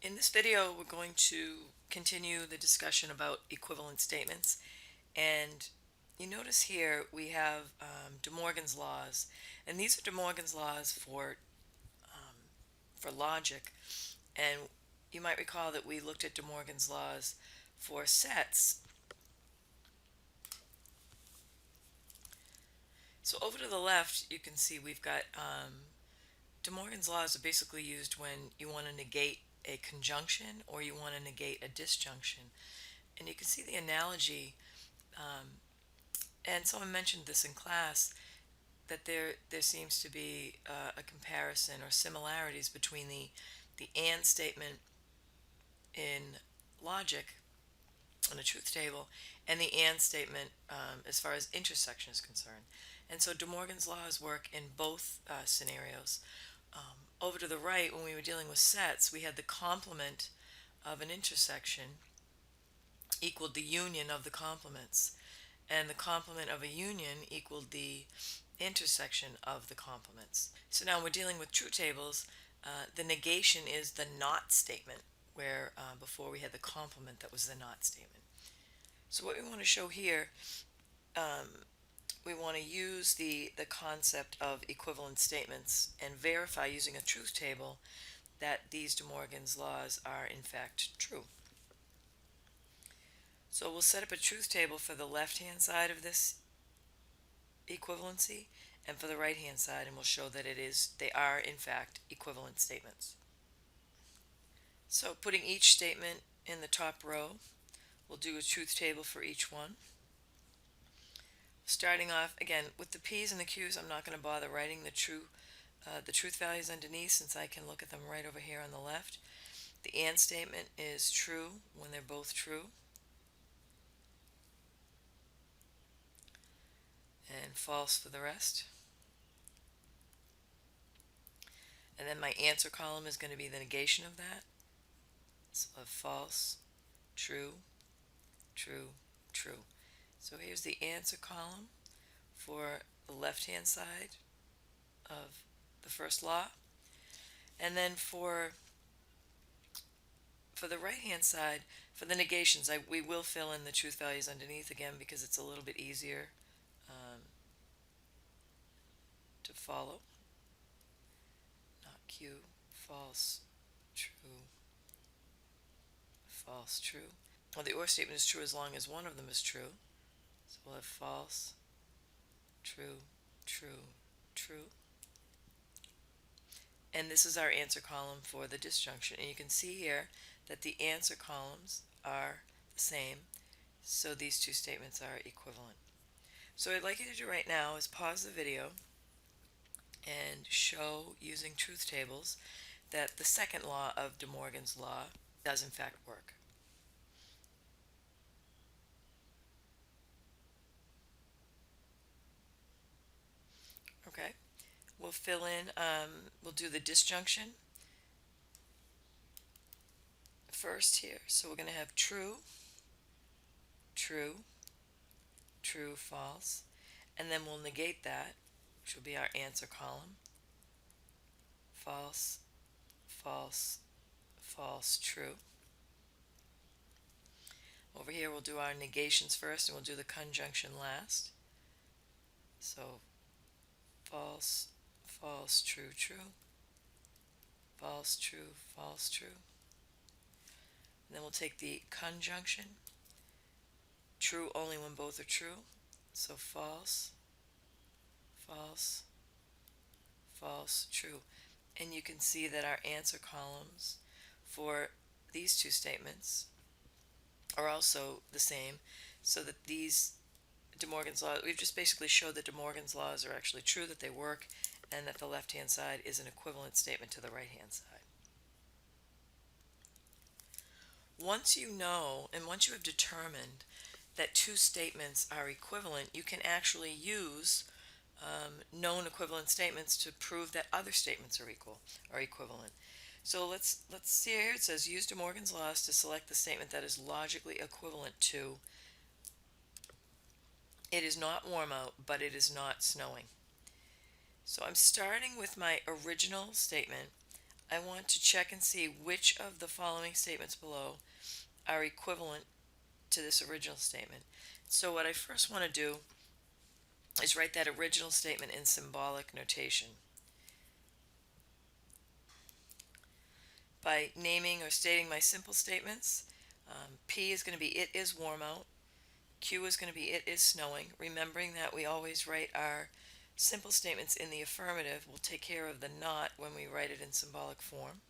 In this video, we're going to continue the discussion about equivalent statements. And you notice here we have De Morgan's laws. And these are De Morgan's laws for logic. And you might recall that we looked at De Morgan's laws for sets. So over to the left, you can see we've got De Morgan's laws are basically used when you want to negate a conjunction or you want to negate a disjunction. And you can see the analogy, and someone mentioned this in class, that there seems to be a comparison or similarities between the and statement in logic on a truth table and the and statement as far as intersection is concerned. And so De Morgan's laws work in both scenarios. Over to the right, when we were dealing with sets, we had the complement of an intersection equaled the union of the complements, and the complement of a union equaled the intersection of the complements. So now we're dealing with truth tables. The negation is the not statement, where before we had the complement that was the not statement. So what we want to show here, we want to use the concept of equivalent statements and verify using a truth table that these De Morgan's laws are in fact true. So we'll set up a truth table for the left-hand side of this equivalency and for the right-hand side, and we'll show that they are in fact equivalent statements. So putting each statement in the top row, we'll do a truth table for each one. Starting off again with the P's and the Q's, I'm not going to bother writing the truth values underneath since I can look at them right over here on the left. The and statement is true when they're both true, and false for the rest. And then my answer column is going to be the negation of that. So I'll have false, true, true, true. So here's the answer column for the left-hand side of the first law. And then for the right-hand side, for the negations, we will fill in the truth values underneath again because it's a little bit easier to follow. Not Q, false, true, false, true. Well, the or statement is true as long as one of them is true. So we'll have false, true, true, true. And this is our answer column for the disjunction. And you can see here that the answer columns are the same. So these two statements are equivalent. So what I'd like you to do right now is pause the video and show using truth tables that the second law of De Morgan's law does in fact work. Okay, we'll fill in, we'll do the disjunction first here. So we're going to have true, true, true, false, and then we'll negate that, which will be our answer column. False, false, false, true. Over here we'll do our negations first and we'll do the conjunction last. So false, false, true, true, false, true, false, true. And then we'll take the conjunction, true only when both are true. So false, false, false, true. And you can see that our answer columns for these two statements are also the same, so that these De Morgan's laws, we've just basically showed that De Morgan's laws are actually true, that they work, and that the left-hand side is an equivalent statement to the right-hand side. Once you know, and once you have determined that two statements are equivalent, you can actually use known equivalent statements to prove that other statements are equivalent. So let's see here. It says use De Morgan's laws to select the statement that is logically equivalent to it is not warm out, but it is not snowing. So I'm starting with my original statement. I want to check and see which of the following statements below are equivalent to this original statement. So what I first want to do is write that original statement in symbolic notation by naming or stating my simple statements. P is going to be it is warm out. Q is going to be it is snowing. Remembering that we always write our simple statements in the affirmative. We'll take care of the not when we write it in symbolic form.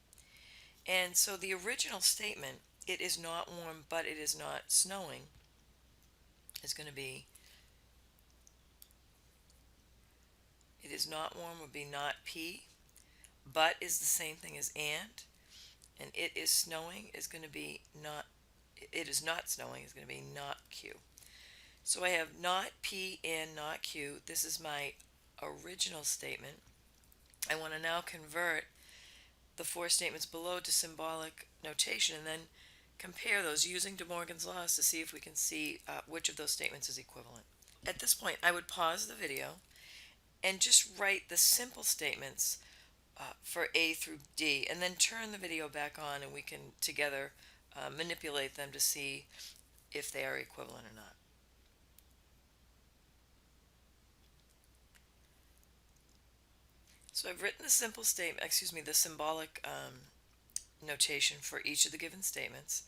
And so the original statement, it is not warm but it is not snowing, is going to be it is not warm would be not P. But is the same thing as and it is snowing is going to be not, it is not snowing is going to be not Q. So I have not P and not Q. This is my original statement. I want to now convert the four statements below to symbolic notation and then compare those using De Morgan's laws to see if we can see which of those statements is equivalent. At this point, I would pause the video and just write the simple statements for A through D, and then turn the video back on and we can together manipulate them to see if they are equivalent or not. So I've written the simple statement, the symbolic notation for each of the given statements.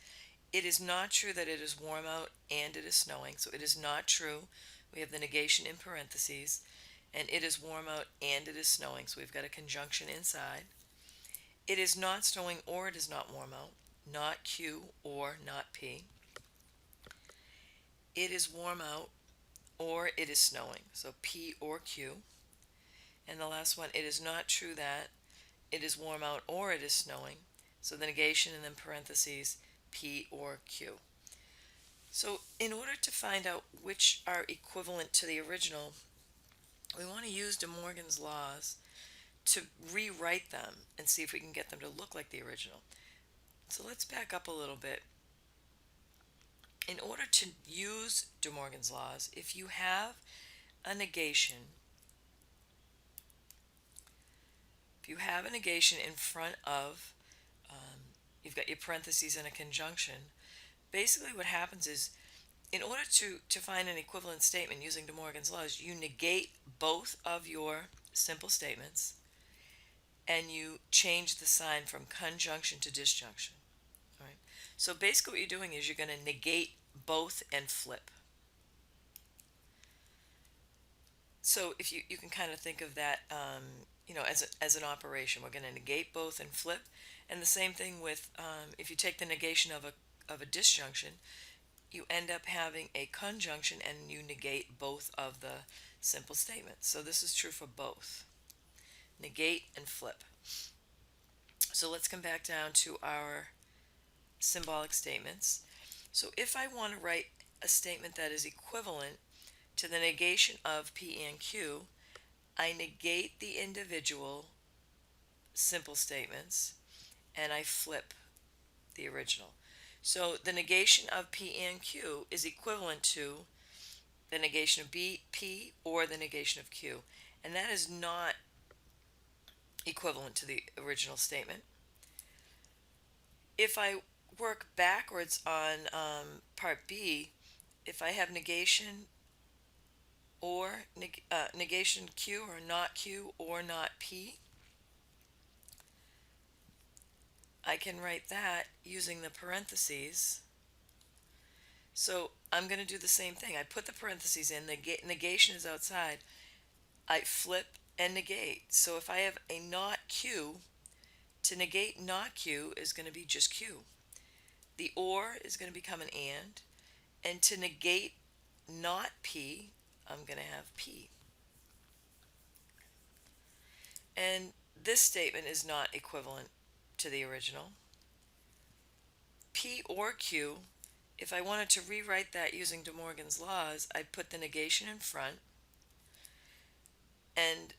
It is not true that it is warm out and it is snowing, so it is not true. We have the negation in parentheses, and it is warm out and it is snowing, so we've got a conjunction inside. It is not snowing or it is not warm out, not Q or not P. It is warm out or it is snowing, so P or Q. And the last one, it is not true that it is warm out or it is snowing, so the negation and then parentheses P or Q. So in order to find out which are equivalent to the original, we want to use De Morgan's laws to rewrite them and see if we can get them to look like the original. So let's back up a little bit. In order to use De Morgan's laws, if you have a negation, in front of, you've got your parentheses and a conjunction, basically what happens is, in order to find an equivalent statement using De Morgan's laws, you negate both of your simple statements and you change the sign from conjunction to disjunction. All right? So basically what you're doing is you're going to negate both and flip. So if you can kind of think of that as an operation. We're going to negate both and flip. And the same thing with if you take the negation of a disjunction, you end up having a conjunction and you negate both of the simple statements. So this is true for both. Negate and flip. So let's come back down to our symbolic statements. So if I want to write a statement that is equivalent to the negation of P and Q, I negate the individual simple statements and I flip the original. So the negation of P and Q is equivalent to the negation of P or the negation of Q. And that is not equivalent to the original statement. If I work backwards on part B, if I have negation or negation Q or not Q or not P, I can write that using the parentheses. So I'm going to do the same thing. I put the parentheses in, the negation is outside. I flip and negate. So if I have a not Q, to negate not Q is going to be just Q. The or is going to become an and to negate not P, I'm going to have P. And this statement is not equivalent to the original. P or Q, if I wanted to rewrite that using De Morgan's laws, I'd put the negation in front and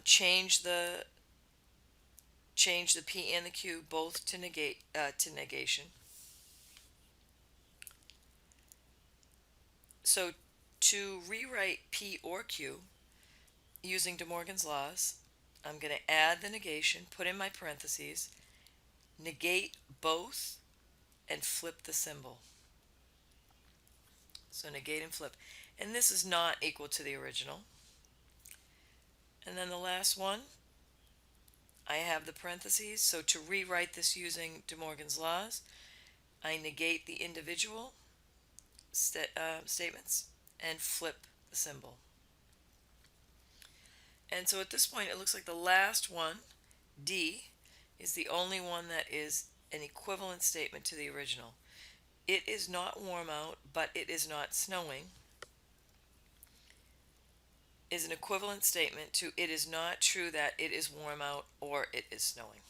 change the P and the Q both to negation. So to rewrite P or Q using De Morgan's laws, I'm going to add the negation, put in my parentheses, negate both, and flip the symbol. So negate and flip. And this is not equal to the original. And then the last one, I have the parentheses. So to rewrite this using De Morgan's laws, I negate the individual statements and flip the symbol. And so at this point, it looks like the last one, D, is the only one that is an equivalent statement to the original. It is not warm out, but it is not snowing, is an equivalent statement to it is not true that it is warm out or it is snowing.